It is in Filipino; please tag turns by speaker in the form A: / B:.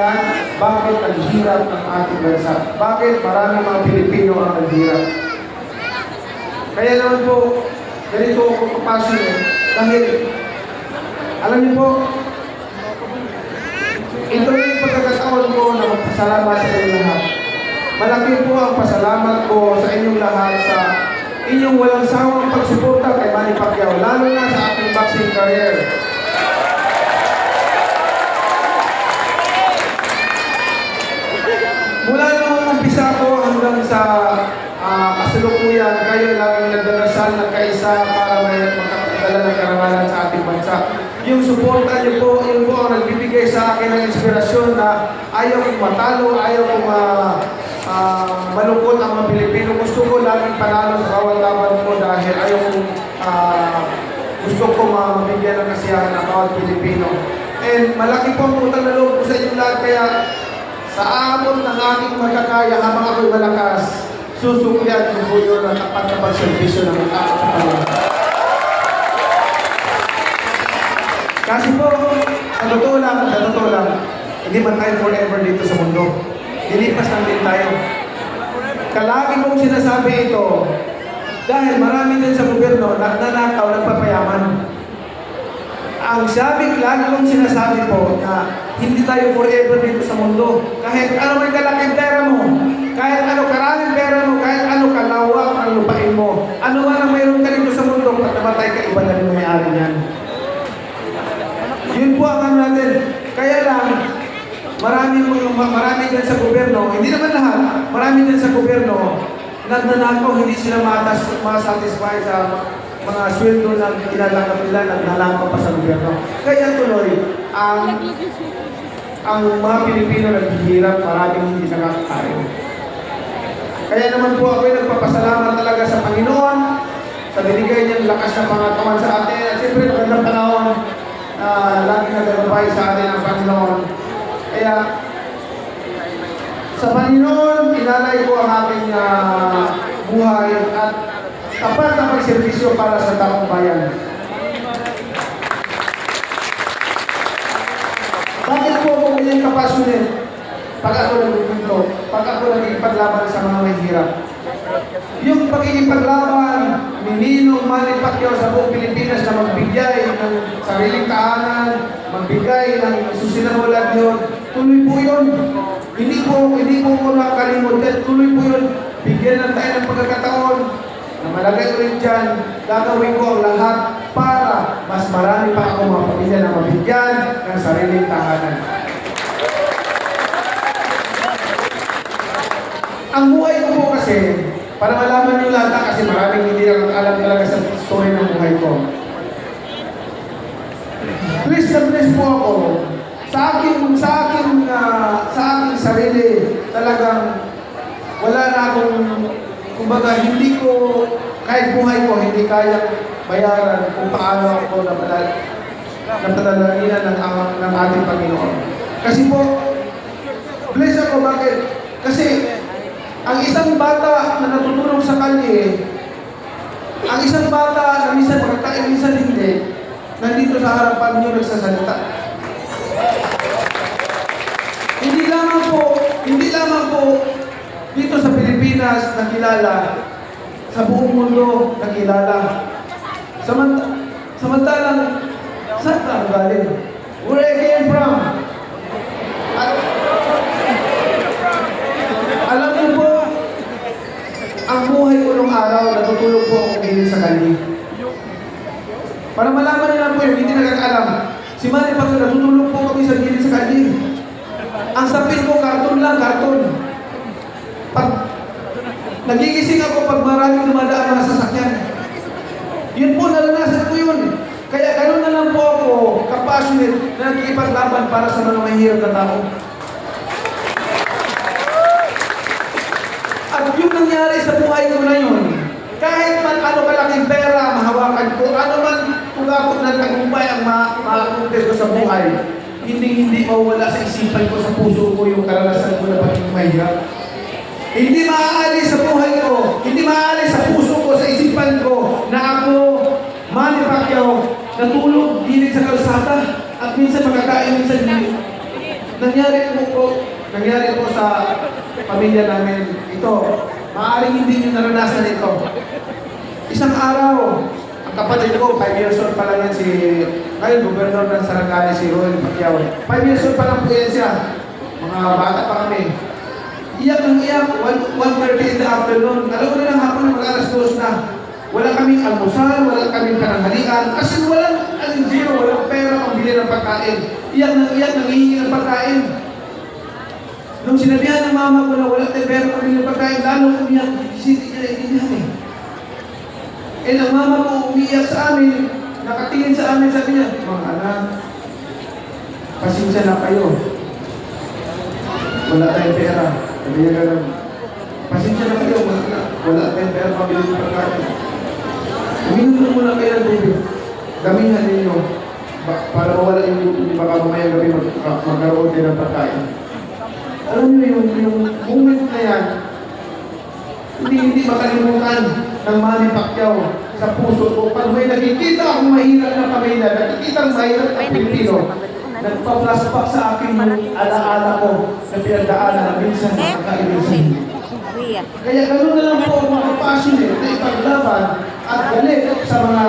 A: dahilan bakit naghihirap ang ating bansa. Bakit maraming mga Pilipino ang naghihirap. Kaya naman po, ganito ako kapasyon dahil, alam niyo po, ito yung pagkakataon ko na magpasalamat sa inyong lahat. Malaki po ang pasalamat ko sa inyong lahat sa inyong walang sawang pagsuporta kay Manny Pacquiao, lalo na sa aking boxing career. Mula nung umpisa ko hanggang sa kasalukuyan, kayo laging nagdarasal na kaisa para may makakadala ng karangalan sa ating bansa. Yung suporta niyo po, yun po ang nagbibigay sa akin ng inspirasyon na ayaw kong matalo, ayaw kong malungkot ang mga Pilipino. Gusto ko laging panalo sa bawat laban ko dahil ayaw kong gusto ko mabigyan ng kasiyahan ng bawat Pilipino. And malaki po ang utang na loob ko sa inyong lahat, kaya sa amon ng aking magkakaya habang ako'y malakas, susuklian ko po yun ang tapat na pagservisyo ng mga sa Panginoon. Kasi po, sa totoo lang, hindi man tayo forever dito sa mundo. Lilipas lang din tayo. Kalagi kong sinasabi ito, dahil marami din sa gobyerno nagnanakaw, nagpapayaman. Ang lagi kong sinasabi po na hindi tayo forever dito sa mundo. Kahit ano may kalaking pera mo, kahit ano karaming pera mo, kahit ano kalawak ang lupain mo, ano man ang mayroon ka dito sa mundo, pag namatay ka, iba na rin ang may-ari niyan. Yun po ang ano natin. Kaya lang, marami din sa gobyerno, hindi naman lahat, marami din sa gobyerno, nagnanakaw, hindi sila masatisfy sa mga sweldo na inalanggap nila, nagnanakaw pa sa gobyerno. Kaya tuloy, ang mga Pilipino naghihirap, maraming hindi nakakakain. Kaya naman po ako ay nagpapasalamat talaga sa Panginoon sa binigay niyang lakas na pangatawan sa atin. At siyempre, magandang panahon, lagi naglalabay sa atin ang Panginoon. Kaya, sa Panginoon, inalay ko ang aking buhay at tapat na pagservisyo para sa taong bayan. Bakit po ako ganyan kapasyonet? Pag ako nagpupunto, pag ako nagigipaglaban sa mga mahihirap. Yung pagigipaglaban ni Ninong Manny Pacquiao sa buong Pilipinas na magbigay ng sariling tahanan, magbigay ng susinahulad yun, tuloy po yun. Hindi po ko nakalimutan, tuloy po yun. Bigyan lang tayo ng pagkakataon na malagay ulit dyan, gagawin ko ang lahat para mas marami pa ako mga pamilya na mabigyan ng sariling tahanan. Ang buhay ko po kasi, para malaman nyo lahat kasi maraming hindi lang alam talaga sa story ng buhay ko. Please na please po ako. Sa aking sarili, talagang wala na akong, kumbaga, hindi ko, kahit buhay ko, hindi kaya bayaran kung paano ako napadalaginan ng ating Panginoon. Kasi po, bless ako, bakit? Kasi, ang isang bata na natutulong sa kalye, ang isang bata na minsan magkain, minsan hindi, nandito sa harapan niyo nagsasalita. Hindi lamang po dito sa Pilipinas nakilala, sa buong mundo nakilala. Samantalang, saan ka galing? Where I came from? At, alam niyo po, ang buhay ko nung araw, natutulog po ako ngayon sa kanya. Para malaman nila po yun, hindi nakakaalam. Si Manny Pacquiao, natutulog po kami sa gilid sa kanya. Ang sapin ko, karton lang, karton. Pag nagigising ako pag maraming dumadaan mga sasakyan. Yun po, naranasan ko yun. Kaya gano'n na lang po ako, kapassionate, na nagkikipaglaban para sa mga mahirap na tao. At yung nangyari sa buhay ko na yun, kahit man ano kalaking pera, mahawakan ko, ano man tulakot na tagumpay ang makakumpes ko sa buhay, hindi mawala sa isipan ko, sa puso ko yung karanasan ko na pagiging mahirap. Hindi maaalis sa buhay ko, hindi maaalis sa puso ko, sa isipan ko, na ako, Manny Pacquiao, natulog, dinig sa kalsada, at minsan makakain, minsan hindi. nangyari po sa pamilya namin ito. Maaaring hindi nyo naranasan ito. Isang araw, ang kapatid ko, 5 years old pa lang yan ngayon, gobernador ng Sarangani, si Roel Pacquiao. 5 years old pa lang po yan siya. Mga bata pa kami. Iyak ng iyak, 1:30 in the afternoon. Alam mo na lang hapon na mag-alas 2 na. Wala kaming almusal, wala kaming pananghalian. Kasi walang zero, walang pera pang bili ng pagkain. Iyak ng iyak, nangihingi ng pagkain. Nung sinabihan ng mama ko na wala tayong pera pang bili ng pagkain, lalo umiyak. Hindi niya naiintindihan eh. Eh, ang mama ko umiyak sa amin, nakatingin sa amin, sabi niya, mga anak, pasensya na kayo. Wala tayong pera. Sabi niya ganun. Pasensya na kayo, wala tayong pera pang bili ng pagkain. Uminom muna kayo ng tubig. Damihan ninyo. Para mawala yung luto niyo, baka mamaya gabi magkaroon din ng pagkain. Alam niyo yung moment na yan, hindi makalimutan ng Manny Pacquiao sa puso ko. Pag may nakikita akong mahirap na pamilya, nakikita ang mahirap na Pilipino, nagpa-flashback sa akin yung alaala ko na pinagdaanan na minsan nakakaibisan. Kaya gano'n na lang po ako makapassionate na ipaglaban at galit sa mga